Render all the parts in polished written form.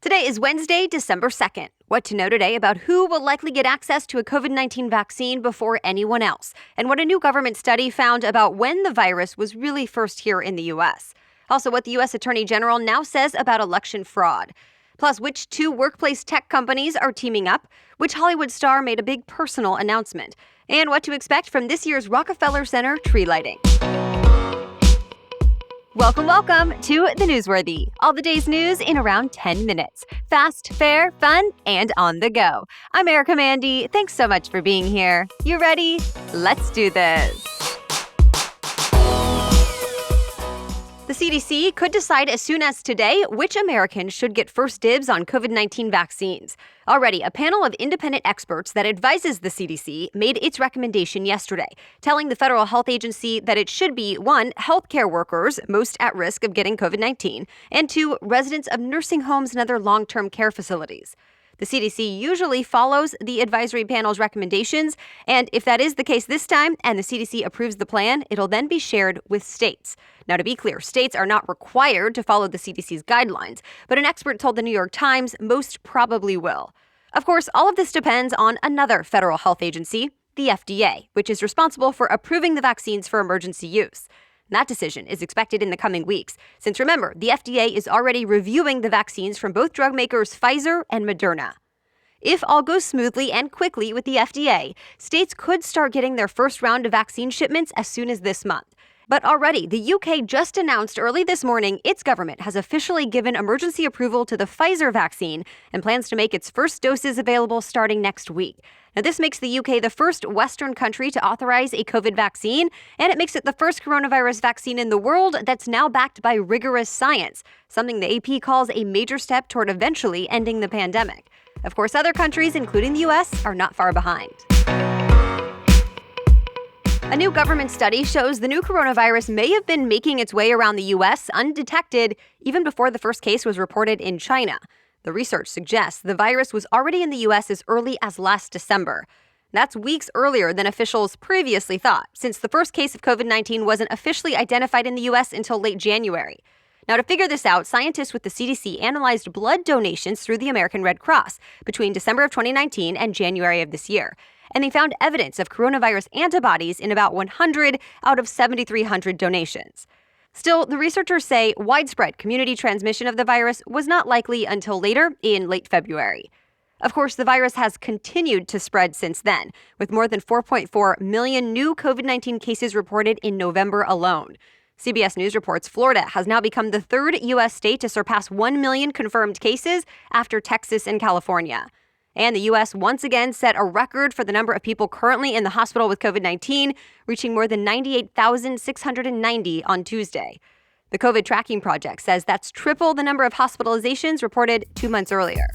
Today is Wednesday, December 2nd. What to know today about who will likely get access to a COVID-19 vaccine before anyone else, and what a new government study found about when the virus was really first here in the U.S. Also, what the U.S. Attorney General now says about election fraud. Plus, which two workplace tech companies are teaming up, which Hollywood star made a big personal announcement, and what to expect from this year's Rockefeller Center tree lighting. Welcome to The Newsworthy. All the day's news in around 10 minutes. Fast, fair, fun, and on the go. I'm Erica Mandy. Thanks so much for being here. You ready? Let's do this. The CDC could decide as soon as today which Americans should get first dibs on COVID-19 vaccines. Already, a panel of independent experts that advises the CDC made its recommendation yesterday, telling the federal health agency that it should be 1. Healthcare workers most at risk of getting COVID-19, and 2. Residents of nursing homes and other long-term care facilities. The CDC usually follows the advisory panel's recommendations, and if that is the case this time and the CDC approves the plan, it'll then be shared with states. Now, to be clear, states are not required to follow the CDC's guidelines, but an expert told the New York Times most probably will. Of course, all of this depends on another federal health agency, the FDA, which is responsible for approving the vaccines for emergency use. That decision is expected in the coming weeks, since remember, the FDA is already reviewing the vaccines from both drug makers Pfizer and Moderna. If all goes smoothly and quickly with the FDA, states could start getting their first round of vaccine shipments as soon as this month. But already, the UK just announced early this morning its government has officially given emergency approval to the Pfizer vaccine and plans to make its first doses available starting next week. Now, this makes the UK the first Western country to authorize a COVID vaccine, and it makes it the first coronavirus vaccine in the world that's now backed by rigorous science, something the AP calls a major step toward eventually ending the pandemic. Of course, other countries, including the US, are not far behind. A new government study shows the new coronavirus may have been making its way around the U.S. undetected even before the first case was reported in China. The research suggests the virus was already in the U.S. as early as last December. That's weeks earlier than officials previously thought, since the first case of COVID-19 wasn't officially identified in the U.S. until late January. Now, to figure this out, scientists with the CDC analyzed blood donations through the American Red Cross between December of 2019 and January of this year. And they found evidence of coronavirus antibodies in about 100 out of 7,300 donations. Still, the researchers say widespread community transmission of the virus was not likely until later in late February. Of course, the virus has continued to spread since then, with more than 4.4 million new COVID-19 cases reported in November alone. CBS News reports Florida has now become the third U.S. state to surpass 1 million confirmed cases after Texas and California. And the U.S. once again set a record for the number of people currently in the hospital with COVID-19, reaching more than 98,690 on Tuesday. The COVID Tracking Project says that's triple the number of hospitalizations reported 2 months earlier.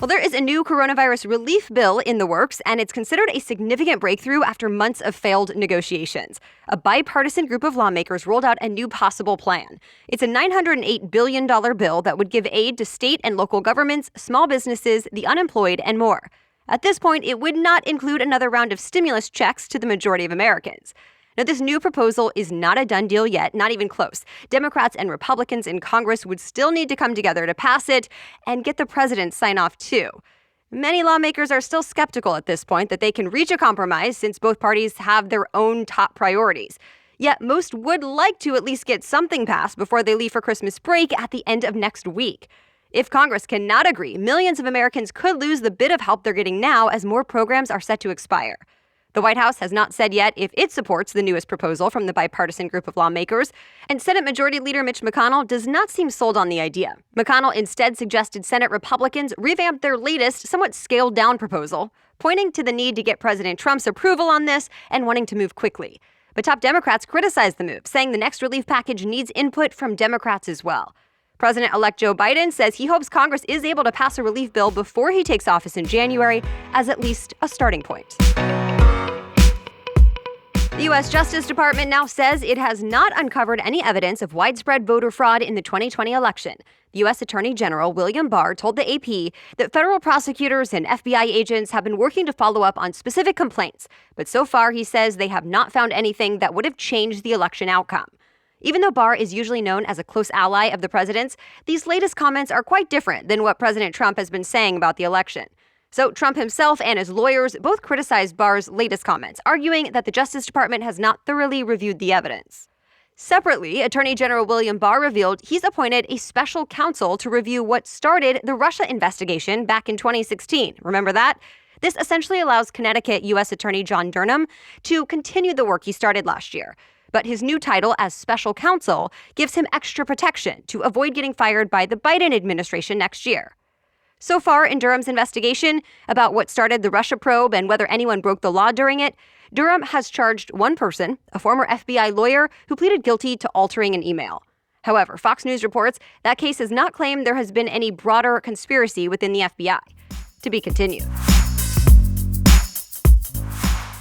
Well, there is a new coronavirus relief bill in the works, and it's considered a significant breakthrough after months of failed negotiations. A bipartisan group of lawmakers rolled out a new possible plan. It's a $908 billion bill that would give aid to state and local governments, small businesses, the unemployed, and more. At this point, it would not include another round of stimulus checks to the majority of Americans. Now, this new proposal is not a done deal yet, not even close. Democrats and Republicans in Congress would still need to come together to pass it and get the president's sign-off, too. Many lawmakers are still skeptical at this point that they can reach a compromise since both parties have their own top priorities. Yet most would like to at least get something passed before they leave for Christmas break at the end of next week. If Congress cannot agree, millions of Americans could lose the bit of help they're getting now as more programs are set to expire. The White House has not said yet if it supports the newest proposal from the bipartisan group of lawmakers, and Senate Majority Leader Mitch McConnell does not seem sold on the idea. McConnell instead suggested Senate Republicans revamp their latest, somewhat scaled-down proposal, pointing to the need to get President Trump's approval on this and wanting to move quickly. But top Democrats criticized the move, saying the next relief package needs input from Democrats as well. President-elect Joe Biden says he hopes Congress is able to pass a relief bill before he takes office in January as at least a starting point. The U.S. Justice Department now says it has not uncovered any evidence of widespread voter fraud in the 2020 election. The U.S. Attorney General William Barr told the AP that federal prosecutors and FBI agents have been working to follow up on specific complaints, but so far he says they have not found anything that would have changed the election outcome. Even though Barr is usually known as a close ally of the president's, these latest comments are quite different than what President Trump has been saying about the election. So Trump himself and his lawyers both criticized Barr's latest comments, arguing that the Justice Department has not thoroughly reviewed the evidence. Separately, Attorney General William Barr revealed he's appointed a special counsel to review what started the Russia investigation back in 2016. Remember that? This essentially allows Connecticut U.S. Attorney John Durham to continue the work he started last year. But his new title as special counsel gives him extra protection to avoid getting fired by the Biden administration next year. So far in Durham's investigation about what started the Russia probe and whether anyone broke the law during it, Durham has charged one person, a former FBI lawyer who pleaded guilty to altering an email. However, Fox News reports that case has not claimed there has been any broader conspiracy within the FBI. To be continued.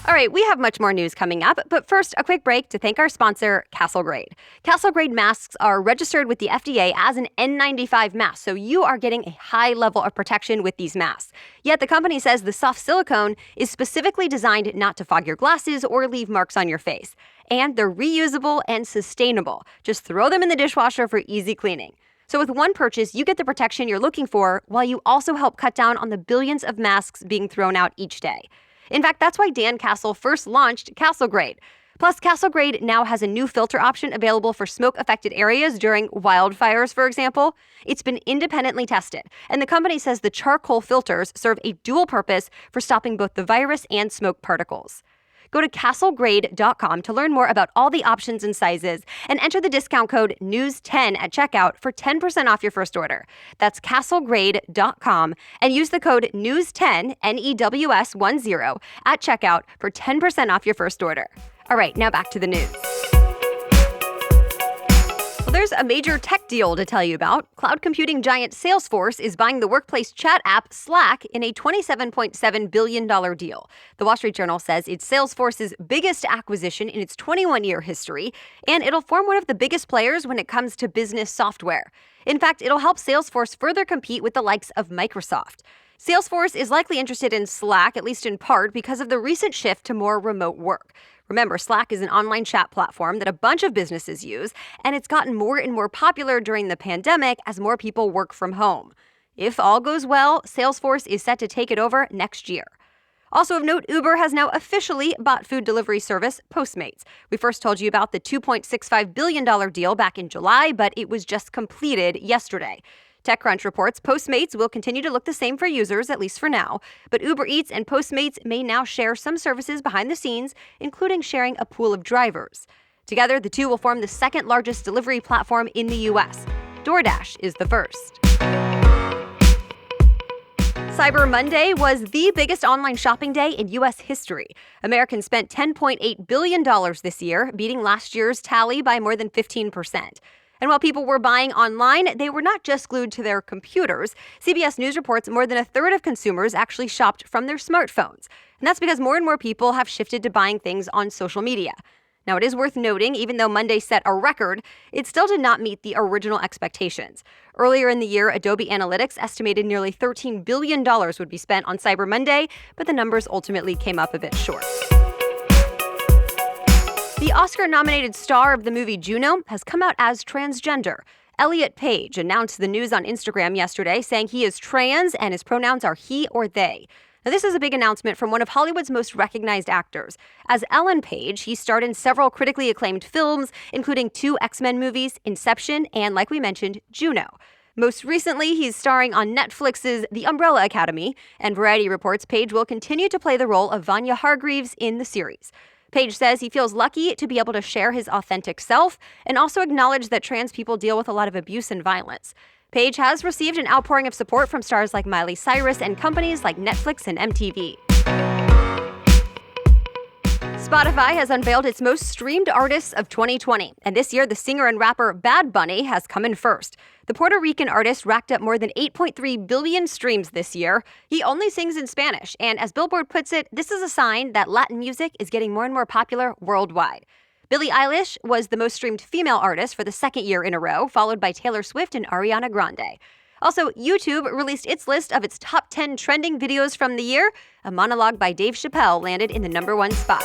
All right, we have much more news coming up, but first, a quick break to thank our sponsor, Castle Grade. Castle Grade masks are registered with the FDA as an N95 mask, so you are getting a high level of protection with these masks. Yet the company says the soft silicone is specifically designed not to fog your glasses or leave marks on your face. And they're reusable and sustainable. Just throw them in the dishwasher for easy cleaning. So with one purchase, you get the protection you're looking for, while you also help cut down on the billions of masks being thrown out each day. In fact, that's why Dan Castle first launched Castle Grade. Plus, Castle Grade now has a new filter option available for smoke-affected areas during wildfires, for example. It's been independently tested, and the company says the charcoal filters serve a dual purpose for stopping both the virus and smoke particles. Go to castlegrade.com to learn more about all the options and sizes and enter the discount code NEWS10 at checkout for 10% off your first order. That's castlegrade.com and use the code NEWS10, NEWS10, at checkout for 10% off your first order. All right, now back to the news. Well, there's a major tech deal to tell you about. Cloud computing giant Salesforce is buying the workplace chat app Slack in a $27.7 billion deal. The Wall Street Journal says it's Salesforce's biggest acquisition in its 21-year history, and it'll form one of the biggest players when it comes to business software. In fact, it'll help Salesforce further compete with the likes of Microsoft. Salesforce is likely interested in Slack, at least in part, because of the recent shift to more remote work. Remember, Slack is an online chat platform that a bunch of businesses use, and it's gotten more and more popular during the pandemic as more people work from home. If all goes well, Salesforce is set to take it over next year. Also of note, Uber has now officially bought food delivery service Postmates. We first told you about the $2.65 billion deal back in July, but it was just completed yesterday. TechCrunch reports Postmates will continue to look the same for users, at least for now, but Uber Eats and Postmates may now share some services behind the scenes, including sharing a pool of drivers. Together, the two will form the second largest delivery platform in the U.S. DoorDash is the first. Cyber Monday was the biggest online shopping day in U.S. history. Americans spent $10.8 billion this year, beating last year's tally by more than 15%. And while people were buying online, they were not just glued to their computers. CBS News reports more than a third of consumers actually shopped from their smartphones. And that's because more and more people have shifted to buying things on social media. Now, it is worth noting, even though Monday set a record, it still did not meet the original expectations. Earlier in the year, Adobe Analytics estimated nearly $13 billion would be spent on Cyber Monday, but the numbers ultimately came up a bit short. The Oscar-nominated star of the movie Juno has come out as transgender. Elliot Page announced the news on Instagram yesterday, saying he is trans and his pronouns are he or they. Now, this is a big announcement from one of Hollywood's most recognized actors. As Ellen Page, he starred in several critically acclaimed films, including 2 X-Men movies, Inception, and, like we mentioned, Juno. Most recently, he's starring on Netflix's The Umbrella Academy, and Variety reports Page will continue to play the role of Vanya Hargreaves in the series. Page says he feels lucky to be able to share his authentic self and also acknowledge that trans people deal with a lot of abuse and violence. Page has received an outpouring of support from stars like Miley Cyrus and companies like Netflix and MTV. Spotify has unveiled its most streamed artists of 2020, and this year the singer and rapper Bad Bunny has come in first. The Puerto Rican artist racked up more than 8.3 billion streams this year. He only sings in Spanish, and as Billboard puts it, this is a sign that Latin music is getting more and more popular worldwide. Billie Eilish was the most streamed female artist for the second year in a row, followed by Taylor Swift and Ariana Grande. Also, YouTube released its list of its top 10 trending videos from the year. A monologue by Dave Chappelle landed in the #1 spot.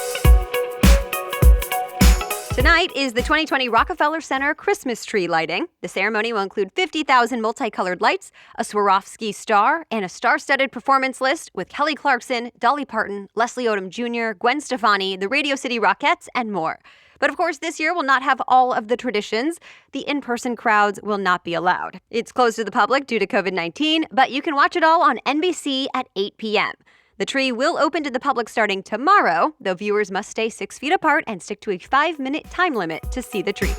Tonight is the 2020 Rockefeller Center Christmas tree lighting. The ceremony will include 50,000 multicolored lights, a Swarovski star, and a star-studded performance list with Kelly Clarkson, Dolly Parton, Leslie Odom Jr., Gwen Stefani, the Radio City Rockettes, and more. But of course, this year will not have all of the traditions. The in-person crowds will not be allowed. It's closed to the public due to COVID-19, but you can watch it all on NBC at 8 p.m. The tree will open to the public starting tomorrow, though viewers must stay 6 feet apart and stick to a 5-minute time limit to see the tree.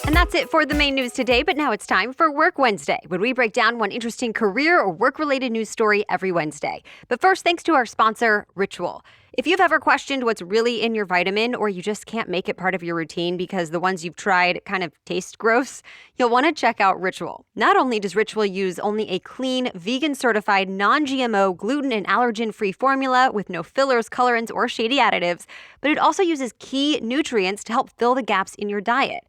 And that's it for the main news today, but now it's time for Work Wednesday, when we break down one interesting career or work-related news story every Wednesday. But first, thanks to our sponsor, Ritual. If you've ever questioned what's really in your vitamin, or you just can't make it part of your routine because the ones you've tried kind of taste gross, you'll want to check out Ritual. Not only does Ritual use only a clean, vegan-certified, non-GMO, gluten and allergen-free formula with no fillers, colorants, or shady additives, but it also uses key nutrients to help fill the gaps in your diet.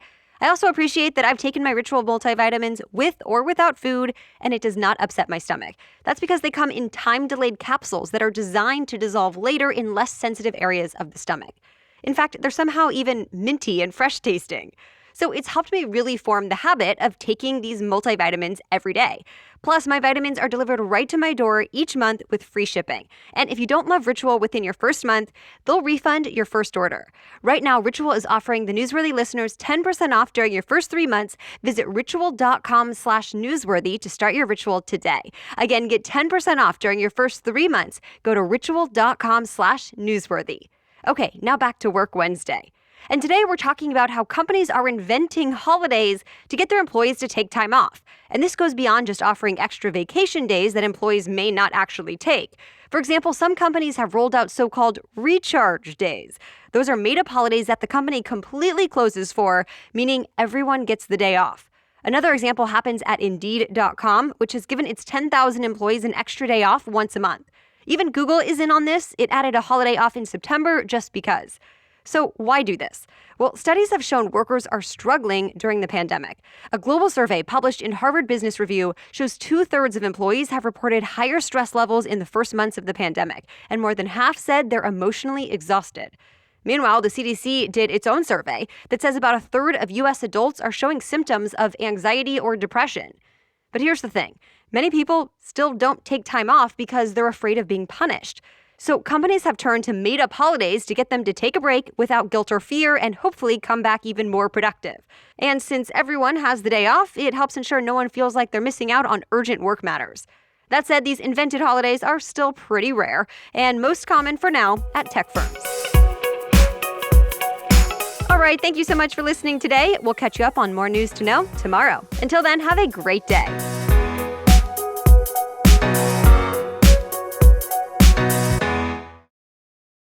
I also appreciate that I've taken my Ritual multivitamins with or without food, and it does not upset my stomach. That's because they come in time-delayed capsules that are designed to dissolve later in less sensitive areas of the stomach. In fact, they're somehow even minty and fresh tasting. So it's helped me really form the habit of taking these multivitamins every day. Plus, my vitamins are delivered right to my door each month with free shipping. And if you don't love Ritual within your first month, they'll refund your first order. Right now, Ritual is offering the Newsworthy listeners 10% off during your first 3 months. Visit ritual.com/newsworthy to start your Ritual today. Again, get 10% off during your first 3 months. Go to ritual.com/newsworthy. Okay, now back to Work Wednesday. And today we're talking about how companies are inventing holidays to get their employees to take time off. And this goes beyond just offering extra vacation days that employees may not actually take. For example, some companies have rolled out so-called recharge days. Those are made-up holidays that the company completely closes for, meaning everyone gets the day off. Another example happens at Indeed.com, which has given its 10,000 employees an extra day off once a month. Even Google is in on this. It added a holiday off in September just because. So why do this? Well, studies have shown workers are struggling during the pandemic. A global survey published in Harvard Business Review shows 2/3 of employees have reported higher stress levels in the first months of the pandemic, and more than half said they're emotionally exhausted. Meanwhile, the CDC did its own survey that says about 1/3 of U.S. adults are showing symptoms of anxiety or depression. But here's the thing. Many people still don't take time off because they're afraid of being punished. So companies have turned to made-up holidays to get them to take a break without guilt or fear and hopefully come back even more productive. And since everyone has the day off, it helps ensure no one feels like they're missing out on urgent work matters. That said, these invented holidays are still pretty rare and most common for now at tech firms. All right, thank you so much for listening today. We'll catch you up on more news to know tomorrow. Until then, have a great day.